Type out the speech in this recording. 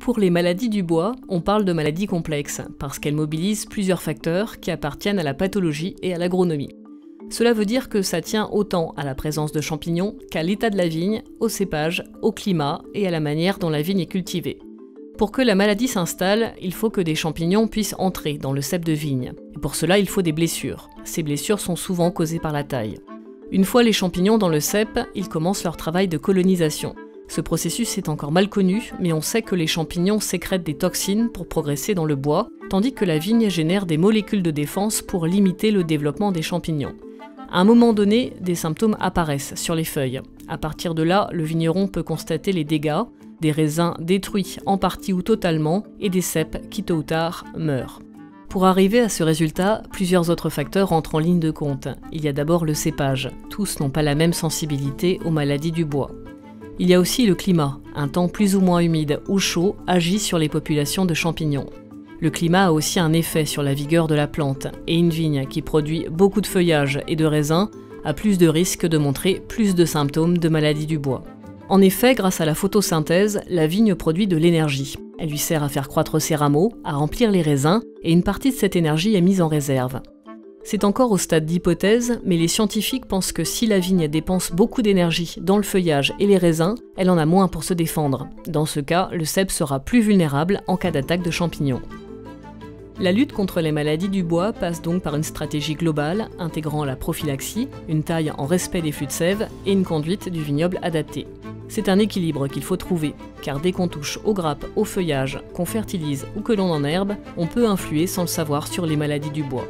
Pour les maladies du bois, on parle de maladies complexes, parce qu'elles mobilisent plusieurs facteurs qui appartiennent à la pathologie et à l'agronomie. Cela veut dire que ça tient autant à la présence de champignons qu'à l'état de la vigne, au cépage, au climat et à la manière dont la vigne est cultivée. Pour que la maladie s'installe, il faut que des champignons puissent entrer dans le cep de vigne. Et pour cela, il faut des blessures. Ces blessures sont souvent causées par la taille. Une fois les champignons dans le cep, ils commencent leur travail de colonisation. Ce processus est encore mal connu, mais on sait que les champignons sécrètent des toxines pour progresser dans le bois, tandis que la vigne génère des molécules de défense pour limiter le développement des champignons. À un moment donné, des symptômes apparaissent sur les feuilles. À partir de là, le vigneron peut constater les dégâts, des raisins détruits en partie ou totalement, et des ceps qui tôt ou tard meurent. Pour arriver à ce résultat, plusieurs autres facteurs entrent en ligne de compte. Il y a d'abord le cépage. Tous n'ont pas la même sensibilité aux maladies du bois. Il y a aussi le climat. Un temps plus ou moins humide ou chaud agit sur les populations de champignons. Le climat a aussi un effet sur la vigueur de la plante, et une vigne qui produit beaucoup de feuillage et de raisins a plus de risques de montrer plus de symptômes de maladie du bois. En effet, grâce à la photosynthèse, la vigne produit de l'énergie. Elle lui sert à faire croître ses rameaux, à remplir les raisins, et une partie de cette énergie est mise en réserve. C'est encore au stade d'hypothèse, mais les scientifiques pensent que si la vigne dépense beaucoup d'énergie dans le feuillage et les raisins, elle en a moins pour se défendre. Dans ce cas, le cep sera plus vulnérable en cas d'attaque de champignons. La lutte contre les maladies du bois passe donc par une stratégie globale, intégrant la prophylaxie, une taille en respect des flux de sève et une conduite du vignoble adaptée. C'est un équilibre qu'il faut trouver, car dès qu'on touche aux grappes, au feuillage, qu'on fertilise ou que l'on enherbe, on peut influer sans le savoir sur les maladies du bois.